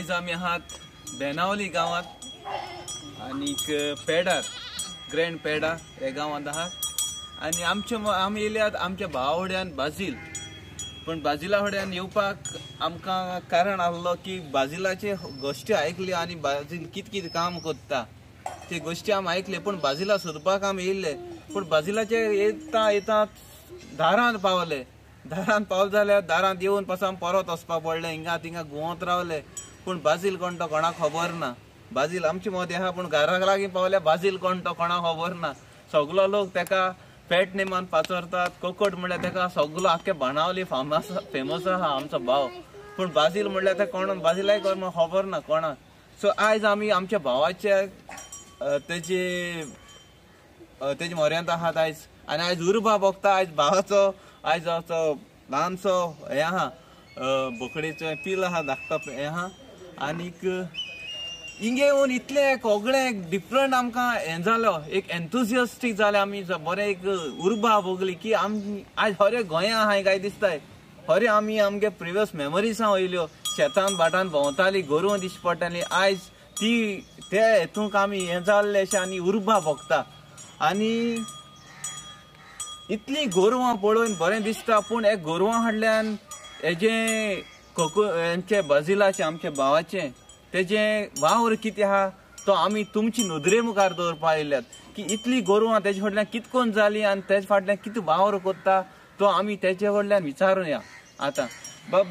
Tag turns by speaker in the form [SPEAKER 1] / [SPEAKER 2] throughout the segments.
[SPEAKER 1] आयज आमी आहात बेनावली गावात आनीक पेडार ग्रँड पेडार हे गावात आहात आनी आमी येयल्यात आमच्या भावा फुड्यान बाजील पण बाजिला फुड्यान येवपाक आमकां कारण आसलो की बाजिलाचे गोश्टी आयकली आनी बाजील कितें काम करता ते गोश्टी आमी आयकले पण बाजिला सोदपाक आमी येयल्ले पण बाजिलाचे येता येता दारांत पावले दारांत पावले जाल्यार दारांत येवन पासून परत वचपाक पडलें हिंगा थिंगा घुंवत रावले पूण बाजील कोण तो कोणाक खबर ना बाजील आमचे मदीं आहा पूण घराक लागीं पावल्या बाजील कोण तो कोणाक खबर ना सगलो लोक तेका पेट नेमान पाचरतात कोकट म्हणल्यार तेका सगलो आख्खे बाणावली फेमस आहा आमचो भाव पूण बाजील म्हणल्यार ते कोण बाजिलाय खबर ना कोणाक सो आयज आमी आमच्या भावाचे तेजी मोऱ्यांत आहात आयज आनी आयज उर्बा भोगता आयज भावाचो आयज ल्हानसो हे आहा बोकडेचो पील आहा धाकटो हे आहा आनीक हिंगे येवन इतले कोगळे डिफरंट आमकां हें जालो एक एन्थुजियास्टीक जाले आमी बरें एक उर्बा भोगली की आमी आयज खरे गोंया आहाय काय दिसताय खरे आमी आमगे प्रिवियस मेमरीज वयल्यो शेतान भाटान भोंवताली गोरवां दिश्टी पडटाली आयज ती ते हेतूंक आमी हें जाल्ले अशें आनी उर्बा भोगता आनी इतली गोरवां पळोवन बरें दिसता पूण हे गोरवां हाडल्यान हेजे हेंचे बाजिलाचे आमच्या भावाचे तेजे वावर कितें आहा तो आमी तुमची नदरे मुखार दवरपा आयल्यात की इतली गोरवां तेजे फाटल्यान कितकोन जाली आनी तेजे फाटल्यान कितें वावर करता तो आमी तेजे कडल्यान विचारुया आतां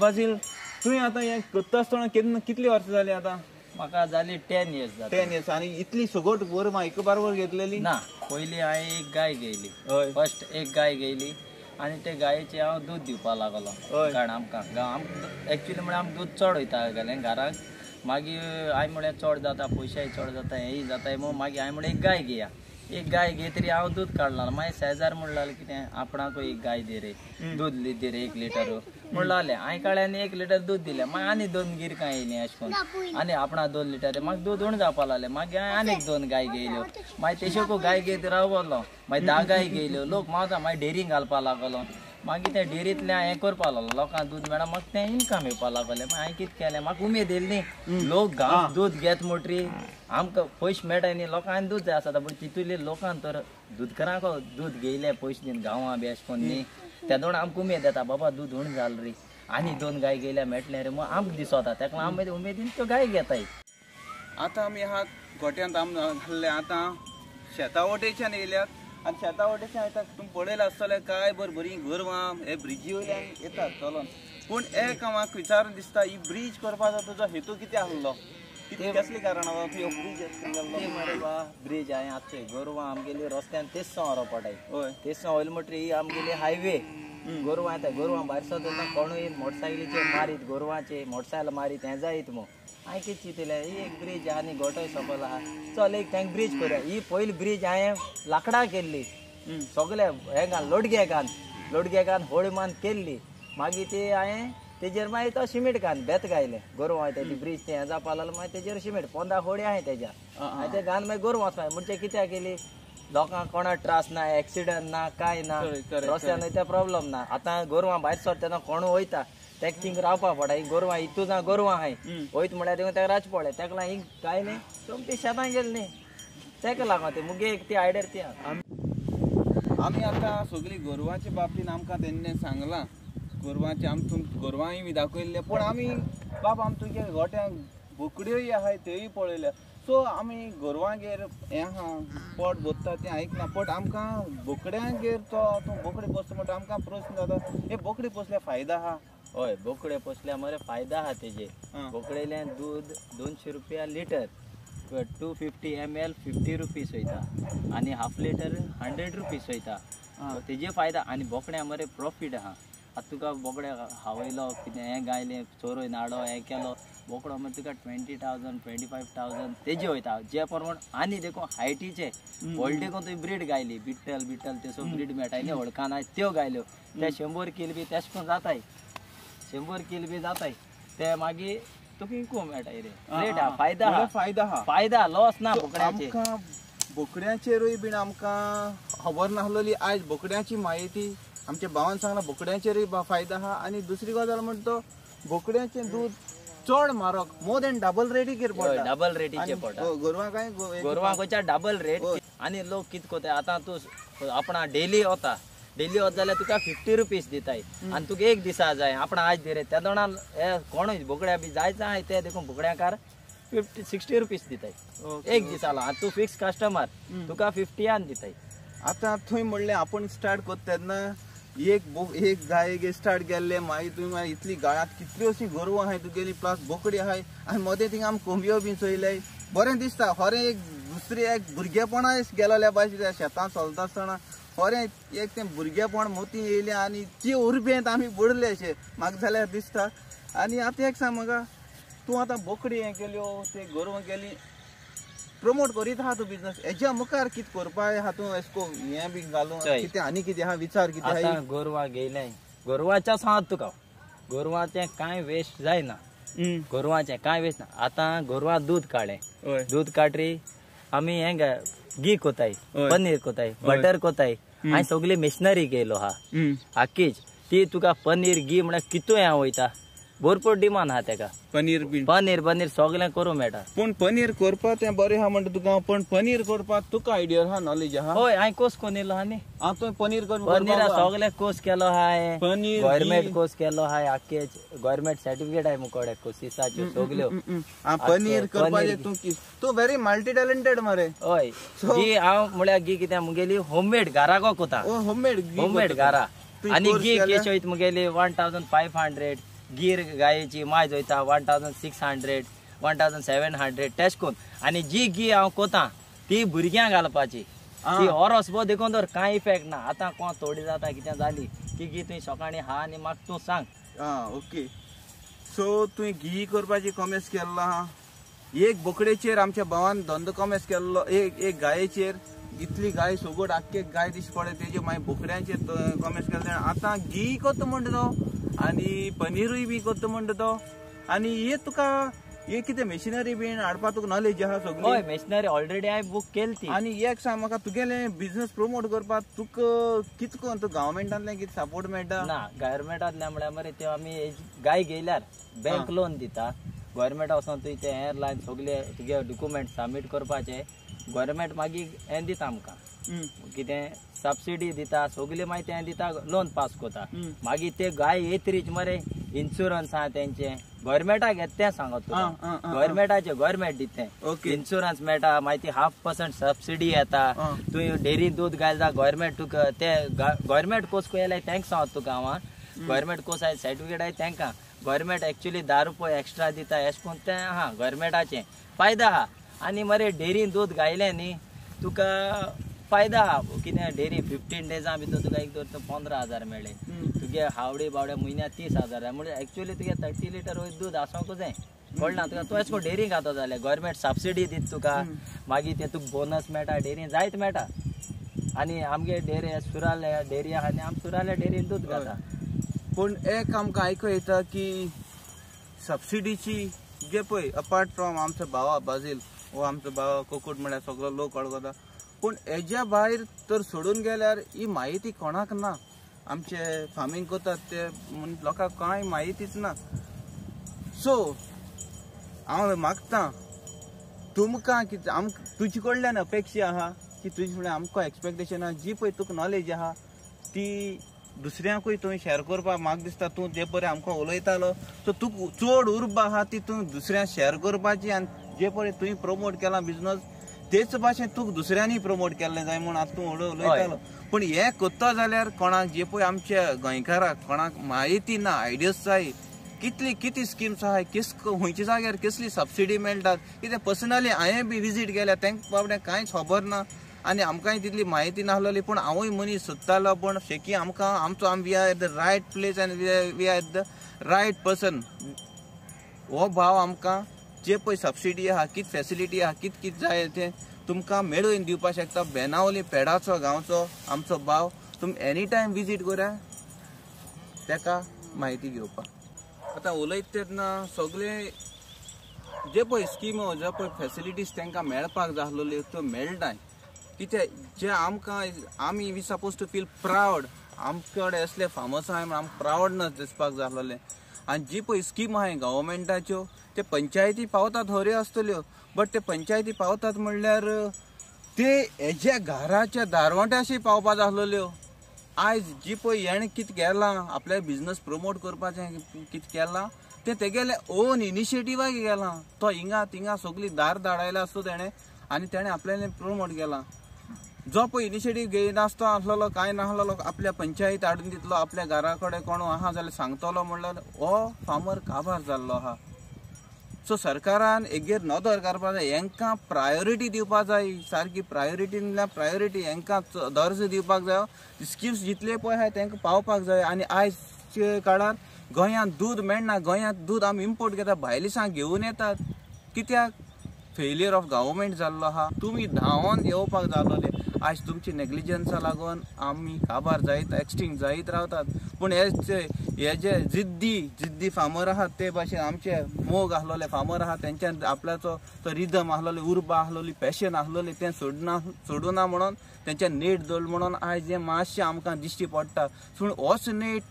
[SPEAKER 1] बाजील तुवें आतां हें करता आसतना कितली वर्सां जाली आतां
[SPEAKER 2] म्हाका जाली 10 years
[SPEAKER 1] 10 years आनी इतली सगोट गोरवां एक बारबर घेतलेली
[SPEAKER 2] ना पयलीं हांवें एक गाय घेयली फर्स्ट एक गाय घेयली आनी ते गायेचे हांव दूध दिवपा लागलो कारण आमकां एक्चुअली म्हळ्यार आमकां दूध चड वयता गेलें घराक मागीर हांवें म्हळ्यार चड जाता पयशेय चड जाता हेंय जाता म्हणून मागीर हांवें म्हळ्यार एक गाय घे तरी हांव दूध काडला मागीर शेजार म्हणलें कितें आपणाकूय एक गाय दे रे दूध दे रे 1 लिटर म्हणलें हांवें काळ्यान 1 लिटर दूध दिलें मागीर आनी 2 गिरकां येयलीं अशें करून आनी आपणा 2 लिटर म्हाका दूध उण जावपा लागलें मागीर हांवें आनीक 2 गाय घेयल्यो मागीर तेशेको गाय घेत रावलो मागीर 10 गाय घेयल्यो लोक मावता मागीर डेरींग घालपा लागलो मागीर ते डेरींतलें हें करपा लागलो लोकांक दूध मेळ्ळा म्हाका तें इनकम येवपा लागलें मागीर हांवें कितें केलें म्हाका उमेद येयली न्ही लोक दूध घेत म्हणटरी आमकां पयशे मेळटाय न्ही लोकांक दूध जाय आसता पूण तितूंतले लोकांक तर दूधकारांक दूध घेयले पयशे दिवन गांवां बी अशें करून न्ही त्या दोन आमकां उमेद येता बाबा दूध उण जाल रे आनी 2 गाय घेयल्या मेळटलें रे म्हूण आमकां दिसता ताका आमी उमेदीन त्यो गाय घेताय
[SPEAKER 1] आतां आमी आहात गोट्यांत आमी हाडले आतां शेतावटेच्यान येयल्यात आनी शेतावटेच्यान येतात तुमी पळयलें आसतलें काय बरीं गोरवां हे ब्रिजी वयल्यान येतात चलोन पूण एक म्हाका विचारून दिसता ही ब्रीज करपाचो तुजो हेतू कितें आसलो कसली कारण आसा तूं ब्रीज
[SPEAKER 2] मरे बा ब्रीज हांवें आतां गोरवां आमगेली रस्त्यान तेसो व्हरो पडाय
[SPEAKER 1] हय तेसो
[SPEAKER 2] वयले म्हणटरी ही आमगेली हायवे गोरवां येता गोरवां भायर सो कोणूय मोटरसायकलीचे मारीत गोरवांचे मोटरसायकल मारीत हें जायत मो हांवें कितें चिंतलें ही एक ब्रीज आहा आनी गोठोय सकयल आहा चल एक तांकां ब्रीज करुया ही पयली ब्रीज हांवें लाकडां केल्ली सगळे हे घाल लोडगे घाल होळी मान केल्ली मागीर ती हांवें तेजेर मागीर तो सिमेंट घाल बेत गायले गोरवां येता ती ब्रीज तें हें जावपा लागलें मागीर तेजेर सिमेंट 15 होडी आहाय तेज्या आनी ते घाल मागीर गोरवां वचपाक म्हणजे कित्याक केली लोकांक कोणा त्रास ना एक्सिडंट ना काय ना रस्त्यान वयता प्रॉब्लम ना आतां गोरवां भायर सर तेन्ना कोणू वयता तेका थिंग रावपा पडटा ही गोरवां हितू जावं गोरवां आहाय वयत म्हळ्यार थिंगा तेका रावचें पडलें तेका लागून ही गाय न्ही सोमती शेतान गेली न्ही तेका लागून ती मुगे एक ती आयडियर ती
[SPEAKER 1] आमी आतां सगळीं गोरवांच्या बाबतींत आमकां तेणें सांगलां गोरवांचे आमी गोरवांय बी दाखयल्ले पूण आमी बाब आमी तुगे गोट्यांक बोकड्योय आहाय त्योय पळयल्या सो आमी गोरवांगेर हें आहा पोट भरता तें आयकना बट आमकां बोकड्यांगेर तो तूं बोकडी पोसता म्हणटा आमकां प्रश्न जाता हे बोकडी पोसल्या फायदा आहा
[SPEAKER 2] हय बोकडे पोसल्या मरे फायदा आहा तेजे बोकडेलें दूध 200 रुपया लिटर 250 ml 50 रुपीज वयता आनी हाफ लिटर 100 रुपीज वयता तेजे फायदा आनी बोकड्या मरे प्रॉफीट आहा आतां तुका बोकड्या हावयलो कितें हें गायलें चोरोय नाडो हें केलो बोकडो मागीर तुका 20,000 25,000 तेजे वयता जे प्रमाण आनी देखो हायटीचे व्हडले देखून तुवें ब्रीड गायली बिट्टल तेसो ब्रीड मेळटाय न्ही वळखानाय त्यो गायल्यो ते 100 किल बी तेश करून जाताय 100 किल बी जाताय ते मागीर तुका इकू मेळटाय रे रेट हा फायदा लॉस ना बोकड्याचे
[SPEAKER 1] बोकड्याचेरूय बीन आमकां खबर नासलोली आयज बोकड्याची म्हायती आमच्या भावान सांगला बोकड्याचेरूय फायदा आहा आनी दुसरी गजाल म्हणटा तो बोकड्याचें दूध चड म्हारग मोर देन डबल रेटीचेर पडटा
[SPEAKER 2] डबल रेटीचे पडटा
[SPEAKER 1] गोरवां काय
[SPEAKER 2] गोरवांच्या डबल रेट आणि लोक कित कोताय आता तू आपणा डेली वता जाल्यार तुका 50 रुपीज दिताय आणि तुका एक दिसा जाय आपण आज दे रे त्या दोना कोण बोकड्या बी जायचं आहे ते देखून बोकड्याकार 60 रुपीज दिताय एक दिसाला आणि तू फिक्स कस्टमर तुका 50 आन दिताय
[SPEAKER 1] आता थंय म्हणले आपण स्टार्ट करता तेन्ना एक गाय स्टार्ट केल्ले मागीर तुवें इतली गायांत कितल्यो अशी गोरवां आहाय तुगेली प्लस बोकडी आहाय आनी मदें थिंगा आमी कोंबयो बी चोयले बरें दिसता खरें एक दुसरी एक भुरगेपणा गेलोल्या भाशेन शेतां चलता आसतना खरें एक तें भुरगेपण मोती येयलें आनी ती उर्बेंत आमी बुडले अशें म्हाका जाल्यार दिसता आनी आतां एक सांग म्हाका तूं आतां बोकडी हें केल्यो ते गोरवां केली प्रमोट करीत आहा तूं बिजनस हेच्या मुखार कितें करपाक हातूंत एसको हें बी घालून कितें आनी कितें आहा विचार कितें आहा
[SPEAKER 2] गोरवां घेयले गोरवाच्या सांग तुका गोरवाचें कांय वेस्ट जायना गोरवाचें कांय वेस्ट ना आतां गोरवां दूध काडलें दूध काडरी आमी हें घी कोताय पनीर कोताय बटर कोताय हांवें सगळी मिशनरी केलो हा आख्खीच ती तुका पनीर घी म्हळ्यार कितू हें वयता भरपूर डिमांड आहा तेका
[SPEAKER 1] पनीर
[SPEAKER 2] पनीर सगळें करूं मेळटा
[SPEAKER 1] पूण पनीर करपाक तें बरें आहा म्हणटा तुका पण पनीर करपाक तुका आयडिया आहा नॉलेज आहा
[SPEAKER 2] हय हांवें कोर्स कोरून येयलो आहा न्ही
[SPEAKER 1] तुवें पनीर
[SPEAKER 2] पनीर सगळे कोर्स केलो हाय
[SPEAKER 1] पनीर
[SPEAKER 2] गव्हर्मेंट कोर्स केलो हाय आख्खे गव्हर्मेंट सर्टिफिकेट आहाय मुकोडे कोर्सीसाच्यो सगल्यो
[SPEAKER 1] पनीर करपाचें तूं व्हेरी मल्टी टॅलेंटेड मरे
[SPEAKER 2] हय घी हांव म्हळ्यार घी कित्याक मुगेली होममेड घरा गो कोता होममेड घरा आनी घी केश वयता मुगेली 1500 गीर गायेची माय वयता 1600 1700 टेस्ट कोन आनी जी घी हांव कोता ती भुरग्यांक घालपाची ती ओरोस बो देखून तर कांय इफेक्ट ना आतां कोण थोडी जाता कितें जाली की घी तुवें सकाळी हा आनी म्हाका तूं सांग
[SPEAKER 1] ओके सो तुवें घी करपाची कॉमेर्स केल्लो आहा एक बोकडेचेर आमच्या भावान धंदो कॉमेर्स केल्लो एक गायेचेर इतली गाय सोगोट आख्खे गाय दिश्टी पडे तेजे मागीर बोकड्यांचेर कॉमेर्स केल्ले आतां घी करता म्हणटा तो आनी पनीरूय बी करता म्हणटा तो आनी हे तुका हे कितें मशिनरी बीन हाडपाक तुका नॉलेज आहा सगळी
[SPEAKER 2] हय मशिनरी ऑलरेडी हांवें बूक केली ती
[SPEAKER 1] आनी एक सांग म्हाका तुगेले बिजनस प्रमोट करपाक तुका कितें करून तुका गव्हर्मेंटांतल्यान कितें सपोर्ट मेळटा
[SPEAKER 2] ना गव्हर्मेंटांतल्यान म्हळ्यार मरे ते आमी गाय घेयल्यार बँक लोन दिता गव्हर्मेंट वचोन तुवें ते एअरलायन सगळे तुगे डॉक्युमेंट सबमीट करपाचे गव्हर्मेंट मागीर हें दिता आमकां कितें सबसिडी दिता सगळी मागीर तें दिता लोन पास कोता मागीर ते गाय येतरीच मरे इन्शुरन्स आहा तेंचे गव्हर्मेंटाक येता तें सांगत तुका गव्हर्मेंटाचे गव्हर्मेंट दिते इन्शुरन्स मेळटा मागीर 0.5% सबसिडी येता तुवें डेरी दूध घालता गव्हर्मेंट तुका ते गव्हर्मेंट कोर्स केल्याय तेंका सांगत तुका हांव गव्हर्मेंट कोर्स आय सर्टिफिकेट आय तेंका गव्हर्मेंट एक्चुअली 10 रुपया एक्स्ट्रा दिता अशें करून तें आहा गव्हर्मेंटाचें फायदा आहा आनी मरे डेरीन दूध घायलें न्ही तुका फायदा आहा कितें डेरी 15 डेजा भितर तुका एक तर 15,000 मेळ्ळे तुगे हावडे बावडे म्हयन्याक 30,000 म्हणजे एक्चुअली तुगे 30 लिटर दूध आसोंक जाय कळना तुका तूं अशें डेरी खाता जाल्यार गव्हर्मेंट सबसिडी दिता तुका मागीर ते तुका बोनस मेळटा डेरीन जायत मेळटा आनी आमगे डेरी सुराल्या डेरी आहा आनी आमी सुराल्या डेरीन दूध घालता
[SPEAKER 1] पूण एक आमकां आयको येता की सबसिडीची जे पळय अपार्ट फ्रॉम आमचो भावा बाजील वो आमचो भावा कोकूट म्हळ्यार सगळो लोक वळखता पूण हेज्या भायर तर सोडून गेल्यार ही म्हायती कोणाक ना आमचे फार्मींग करतात ते लोकांक कांय म्हायतीच ना सो हांव मागता तुमकां कितें तुजे कडल्यान अपेक्षा आहा की तुजे फुडें आमकां एक्सपेक्टेशन आहा जी पळय तुका नॉलेज आहा ती दुसऱ्यांकूय तुवें शेअर करपाक म्हाका दिसता तूं जे पळय आमकां उलयतालो सो तुका चड उर्बा आहा ती तूं दुसऱ्यांक शेअर करपाची आनी जे पळय तुवें प्रमोट केला बिजनस तेच भाशेन तुका दुसऱ्यांनी प्रमोट केल्लें जाय म्हूण आतां तूं उलयतालो पूण हें कोत्ता जाल्यार कोणाक जे पळय आमच्या गोंयकाराक कोणाक म्हायती ना आयडियाज जाय कितली स्किम्स आहाय खंयच्या जाग्यार कसली सबसिडी मेळटात कितें पर्सनली हांवें बी विजीट केल्या तेंका बाबड्याक कांयच खबर ना आनी आमकांय तितली म्हायती नासलोली पूण हांवूय मनीस सोदतालो पूण शेकी आमकां we are at the right place आनी we are at the right person हो भाव आमकां जे पळय सबसिडी आहा कितें फेसिलिटी आहा कितें जाय तें तुमकां मेळून दिवपाक शकता बेनावली पेडाचो गांवचो आमचो भाव तुमी एनी टायम विजीट करा तेका म्हायती घेवपाक आतां उलयता तेन्ना सगळे जे पळय स्किमो जे पळय फेसिलिटीज तांकां मेळपाक जाय आसलेल्यो त्यो मेळटाय कित्याक जे आमकां आमी we suppose to feel proud आमचे कडेन असले फार्मर्स आहाय म्हण आमकां प्रावडनस दिसपाक जाय आसलेलें आणि जी पळय स्कीम आहाय गव्हर्मेंटाच्यो ते पंचायती पावतात खऱ्यो आसतल्यो, बट ते पंचायती पावतात म्हणल्यार ते हेज्या घराच्या दारवट्याशी पावपा जाय आसलेल्यो. आयज जी पळय हेणें कितें केलां आपल्या बिझनस प्रमोट करपाचें कितें केलां ते तेगेले ओन इनिशिएटिव्हाक गेलां. तो हिंगा थिंगा सगळी दार धाडायला आसतो तेणें आनी तेणें आपल्यालें प्रमोट केलां. जो पळय इनिशिएटीव घेयनासतो आसलेलो कांय नासलेलो आपल्या पंचायत हाडून दितलो, आपल्या घरा कडेन कोण आहा जाल्यार सांगतलो म्हणल्यार हो फार्मर काबार जाल्लो आहा. सो सरकारान हेजेर नदर करपा जाय, हेंकां प्रायोरिटी दिवपाक जाय, सारकी प्रायोरिटी म्हणल्यार प्रायोरिटी हेंकां दर्जो दिवपाक जाय. स्किम्स जितले पळय आहाय तेंकां पावपाक जाय. आनी आयजच्या काळार गोंयांत दूद मेळना, गोंयांत दूद आमी इम्पोर्ट घेता, भायले सांग घेवन येतात. कित्याक? फेलियर ऑफ गव्हर्मेंट जाल्लो आहा. तुमी धांवोन येवपाक जालोले. आयज तुमची नेग्लिजन्सा लागून आमी काबार जायत एक्सटिंक्ट जायत रावतात. पूण हे जे जिद्दी फार्मर आहात ते भाशेन आमचे मोग आसलोले फार्मर आहात तेंच्यान आपल्याचो तो रिदम आसलोले, उर्बा आसलोली, पॅशन आसलोली तें सोडूना म्हणून तेंच्यान नेट दवरलो म्हणून आयज हें मातशें आमकां दिश्टी पडटा. पूण होच नेट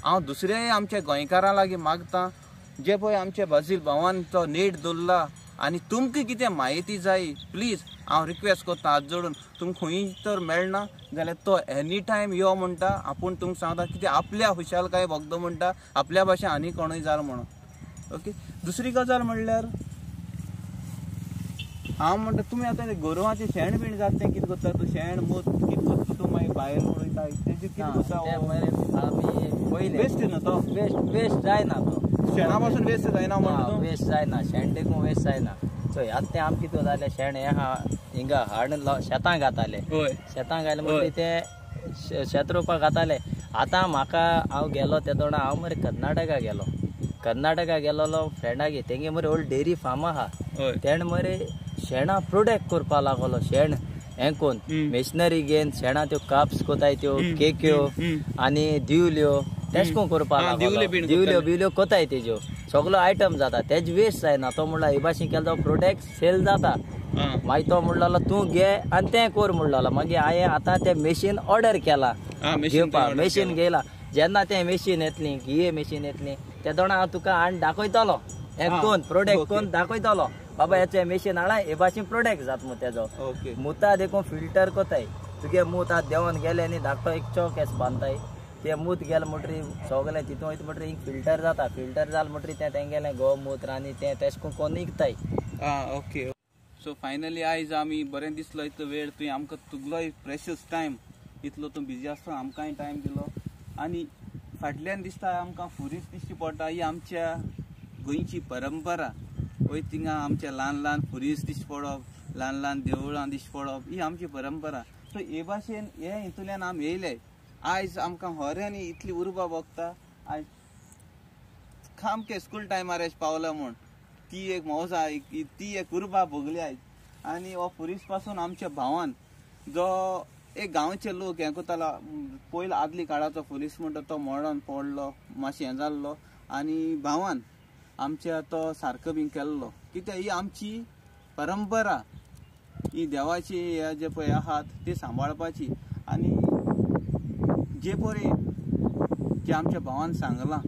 [SPEAKER 1] हांव दुसऱ्याय आमच्या गोंयकारां लागीं मागतां जे पळय आमच्या बाजील भावान तो नेट दवरला आनी तुमकां कितें म्हायती जाय प्लीज हांव रिक्वेस्ट करता हात जोडून. तुमकां खंय तर मेळना जाल्यार तो एनी टायम यो म्हणटा. आपूण तुमकां सांगता कितें आपल्या खुशालकाय वखद म्हणटा, आपल्या भाशेन आनी कोणूय जाल म्हणून. ओके. दुसरी गजाल म्हणल्यार हांव म्हणटा तुमी आतां गोरवांचें शेण बीण जाता तें कितें करता? तूं शेण मूत कितें करता तूं मागीर भायर उडयता तेजें कितें करता?
[SPEAKER 2] पयलीं
[SPEAKER 1] वेस्ट न्हू तो,
[SPEAKER 2] वेस्ट जायना तो
[SPEAKER 1] शेणा पासून वेस्ट जायना म्हणून
[SPEAKER 2] वेस्ट जायना, शेण देखून वेस्ट जायना. सो ह्यात तें आमी कितें जालें शेण हें हिंगा हाडून शेतां घाताले. शेतां घाले म्हणटकीर ते शेत रोवपाक घाताले. आतां म्हाका हांव गेलो ते दोना हांव मरे कर्नाटका गेलोलो फ्रेंडागे तेंगे मरे ओल्ड डेरी फार्म आहा. तेणे मरे शेणां प्रोडक्ट करपा लागलो. शेण हें कोन्न मेशिनरी घेवन शेणां त्यो काप्स कोताय त्यो केक्यो आनी दिवल्यो तेश कोन्न करपा लागलो. दिवल्यो बिवल्यो कोताय तेज्यो सगलो आयटम जाता. तेज वेस्ट जायना. तो म्हणला हे भाशेन केलो तो प्रोडक्ट सेल जाता. मागीर तो म्हणलेलो तूं घे आनी तें कर म्हणलेलो. मागीर हांवें आतां तें मेशीन ऑर्डर केला घेवपा. मेशीन घेयला. जेन्ना तें मेशीन येतली घी मेशीन येतली त्या दोना हांव तुका हाडून दाखयतलो. एक दोन प्रोडक्ट करून दाखयतलो बाबा हेचें मेशीन हाडा हे भाशेन प्रोडक्ट जाता मग तेजो. मुता देखून फिल्टर कोताय. तुगे मूत आतां देंवन गेले न्ही धाकटो एक चॉक एस बांदताय. ते मूत गेले म्हणटरी सगलें तितून वयता म्हणटरी फिल्टर जाता. फिल्टर जालें म्हणटरी तें तेंगेलें गोमूत्र आनी तें तेश कोन्न विकताय.
[SPEAKER 1] ओके. सो फायनली आयज आमी बरें दिसलो इतलो वेळ तुवें आमकां तुगलोय प्रेशियस टायम इतलो तूं बिजी आसता आमकांय टायम दिलो. आनी फाटल्यान दिसता आमकां फुरीत दिश्टी पडटा ही आमच्या गोंयची परंपरा. वय थिंगा आमच्या ल्हान फुरीस दिश्टी पडप, ल्हान देवळां दिश्टी पडप ही आमची परंपरा. सो हे भाशेन हे हितूंतल्यान आमी येयले. आयज आमकां खऱ्यांनी इतली उर्बा भोगता. आयज खामके स्कूल टायमार एश पावला म्हूण ती एक मौजा ती एक उर्बा भोगली आयज. आनी हो फुरीस पासून आमच्या भावान जो एक गांवचे लोक हें कोताला पयलो आदली काळाचो फुरीस म्हणटा तो मरण पडलो मातशें हें जाल्लो आनी भावान आमच्या तो सारको बीन केल्लो. कित्याक ही आमची परंपरा ही देवाची हे जे पळय आहात ती सांबाळपाची. आनी जे पळय जे आमच्या भावान सांगलां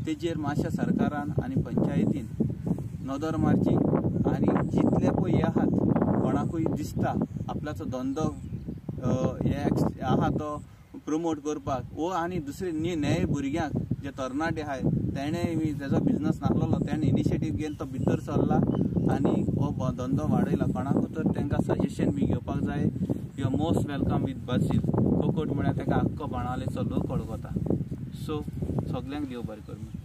[SPEAKER 1] तेजेर मातशा सरकारान आनी पंचायतीन नदर मारची. आनी जितले पळय हे आहात कोणाकूय दिसता आपल्याचो धंदो हे आहा तो प्रमोट करपाक वो आनी दुसरे नये भुरग्यांक जे तरणाटे आहाय तेणें तेजो बिझनस नासलोलो तेणें इनिशिएटीव घेवन तो भितर सरला आनी हो धंदो वाडयला. कोणाकूय तर तांकां सजेशन बी घेवपाक जाय. You are most welcome with बाजील. कोकोट म्हळ्यार ताका आख्खो बाणावलेचो लोक वळखता. सो सगल्यांक देव बरें करूं.